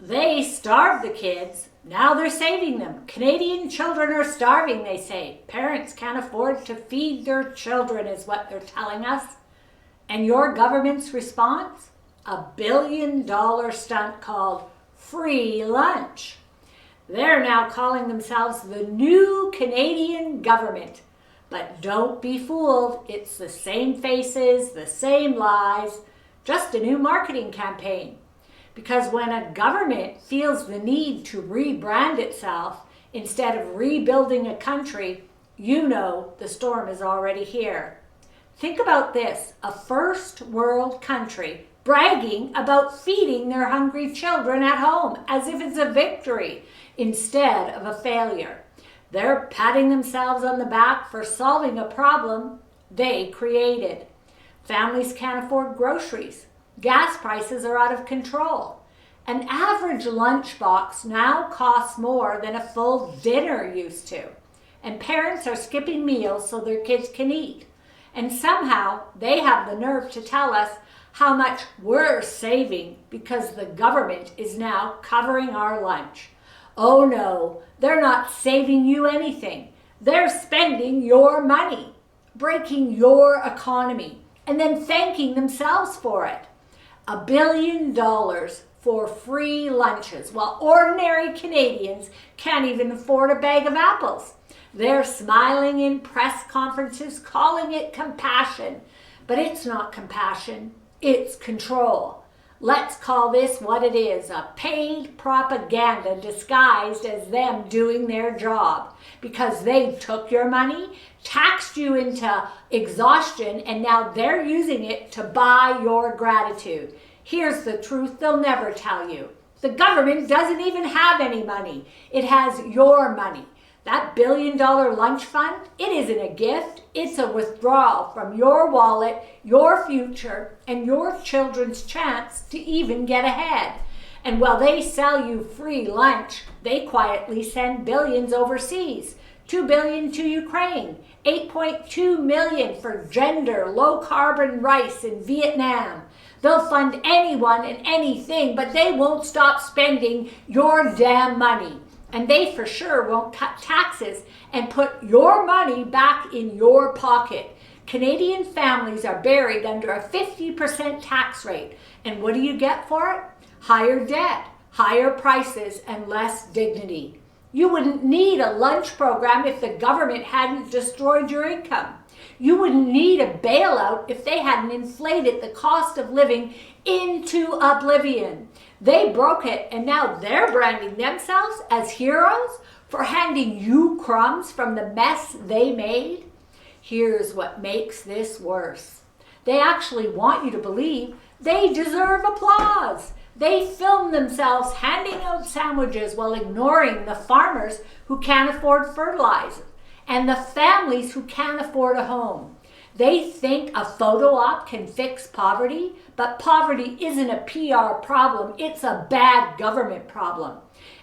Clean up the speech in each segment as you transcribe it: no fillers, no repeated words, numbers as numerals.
They starved the kids. Now they're saving them. Canadian children are starving, they say. Parents can't afford to feed their children, is what they're telling us. And your government's response? $1 billion stunt called free lunch. They're now calling themselves the new Canadian government. But don't be fooled. It's the same faces, the same lies, just a new marketing campaign. Because when a government feels the need to rebrand itself instead of rebuilding a country, you know the storm is already here. Think about this, a first world country bragging about feeding their hungry children at home as if it's a victory instead of a failure. They're patting themselves on the back for solving a problem they created. Families can't afford groceries. Gas prices are out of control. An average lunchbox now costs more than a full dinner used to. And parents are skipping meals so their kids can eat. And somehow they have the nerve to tell us how much we're saving because the government is now covering our lunch. Oh no, they're not saving you anything. They're spending your money, breaking your economy, and then thanking themselves for it. $1 billion for free lunches, while ordinary Canadians can't even afford a bag of apples. They're smiling in press conferences, calling it compassion. But it's not compassion, it's control. Let's call this what it is, a paid propaganda disguised as them doing their job. Because they took your money, taxed you into exhaustion, and now they're using it to buy your gratitude. Here's the truth they'll never tell you. The government doesn't even have any money. It has your money. That $1 billion lunch fund, it isn't a gift. It's a withdrawal from your wallet, your future, and your children's chance to even get ahead. And while they sell you free lunch, they quietly send billions overseas. $2 billion to Ukraine, $8.2 million for gender low-carbon rice in Vietnam. They'll fund anyone and anything, but they won't stop spending your damn money. And they for sure won't cut taxes and put your money back in your pocket. Canadian families are buried under a 50% tax rate. And what do you get for it? Higher debt, higher prices, and less dignity. You wouldn't need a lunch program if the government hadn't destroyed your income. You wouldn't need a bailout if they hadn't inflated the cost of living into oblivion. They broke it, and now they're branding themselves as heroes for handing you crumbs from the mess they made. Here's what makes this worse. They actually want you to believe they deserve applause. They film themselves handing out sandwiches while ignoring the farmers who can't afford fertilizer and the families who can't afford a home. They think a photo op can fix poverty, but poverty isn't a PR problem, it's a bad government problem.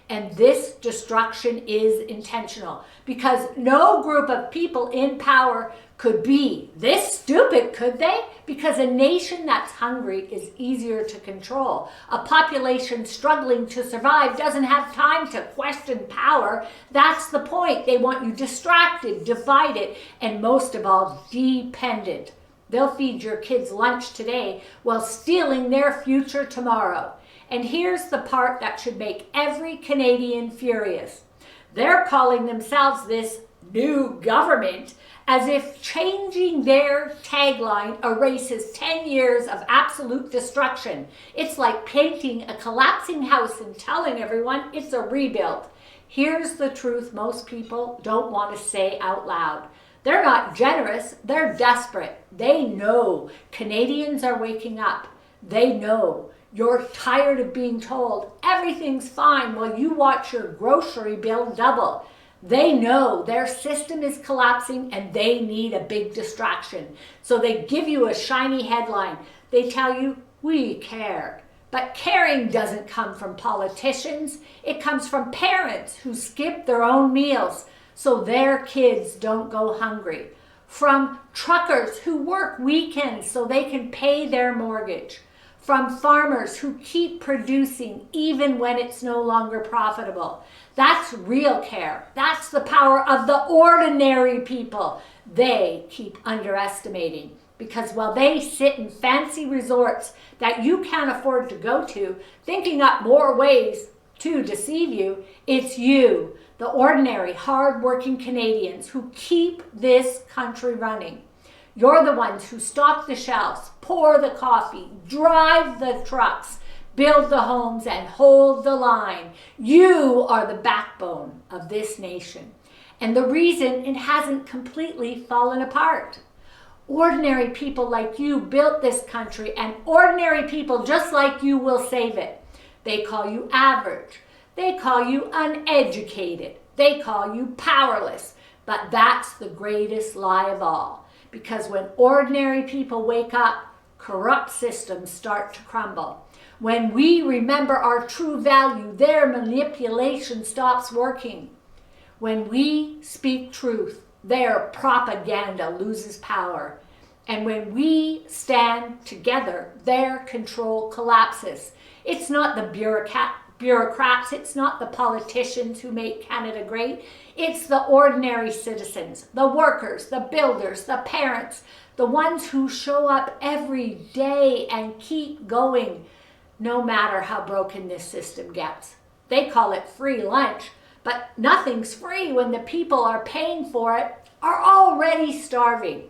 And this destruction is intentional because no group of people in power could be this stupid, could they? Because a nation that's hungry is easier to control. A population struggling to survive doesn't have time to question power. That's the point. They want you distracted, divided, and most of all, dependent. They'll feed your kids lunch today while stealing their future tomorrow. And here's the part that should make every Canadian furious. They're calling themselves this new government as if changing their tagline erases 10 years of absolute destruction. It's like painting a collapsing house and telling everyone it's a rebuild. Here's the truth most people don't want to say out loud. They're not generous, they're desperate. They know Canadians are waking up. They know you're tired of being told everything's fine while you watch your grocery bill double. They know their system is collapsing and they need a big distraction. So they give you a shiny headline. They tell you, we care. But caring doesn't come from politicians. It comes from parents who skip their own meals so their kids don't go hungry. From truckers who work weekends so they can pay their mortgage. from farmers who keep producing even when it's no longer profitable. That's real care. That's the power of the ordinary people they keep underestimating. Because while they sit in fancy resorts that you can't afford to go to, thinking up more ways to deceive you, it's you, the ordinary, hard-working Canadians who keep this country running. You're the ones who stock the shelves, pour the coffee, drive the trucks, build the homes, and hold the line. You are the backbone of this nation, and the reason it hasn't completely fallen apart. Ordinary people like you built this country, and ordinary people just like you will save it. They call you average. They call you uneducated. They call you powerless. But that's the greatest lie of all. Because when ordinary people wake up, corrupt systems start to crumble. When we remember our true value, their manipulation stops working. When we speak truth, their propaganda loses power. And when we stand together, their control collapses. It's not the bureaucrats, it's not the politicians who make Canada great. It's the ordinary citizens, the workers, the builders, the parents, the ones who show up every day and keep going, no matter how broken this system gets. They call it free lunch, but nothing's free when the people are paying for it are already starving.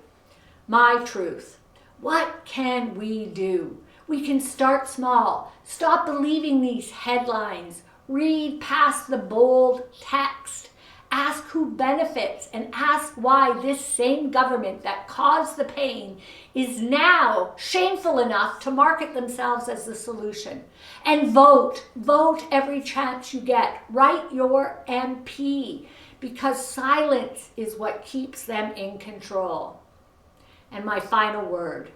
My truth. What can we do? We can start small. Stop believing these headlines. Read past the bold text. Ask who benefits and ask why this same government that caused the pain is now shameful enough to market themselves as the solution. And vote. Vote every chance you get. Write your MP, because silence is what keeps them in control. And my final word.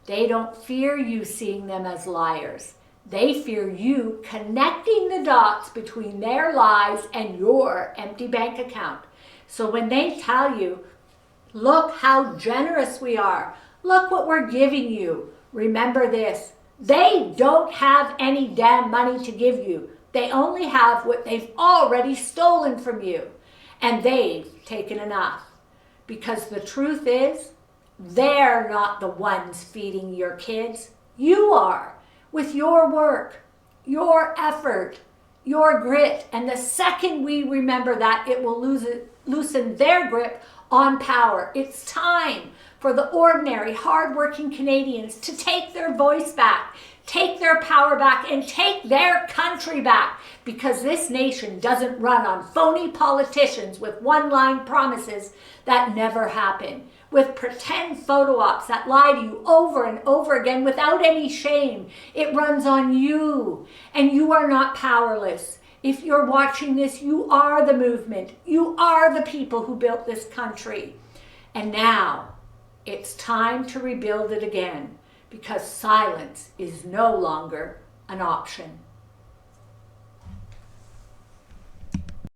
They don't fear you seeing them as liars. They fear you connecting the dots between their lies and your empty bank account. So when they tell you, look how generous we are, look what we're giving you, remember this, they don't have any damn money to give you. They only have what they've already stolen from you. And they've taken enough. Because the truth is, they're not the ones feeding your kids. You are, with your work, your effort, your grit. And the second we remember that, it will loosen their grip on power. It's time for the ordinary, hardworking Canadians to take their voice back, take their power back, and take their country back. Because this nation doesn't run on phony politicians with one-line promises that never happen, with pretend photo ops that lie to you over and over again without any shame. It runs on you, and you are not powerless. If you're watching this, you are the movement. You are the people who built this country. And now, it's time to rebuild it again, because silence is no longer an option.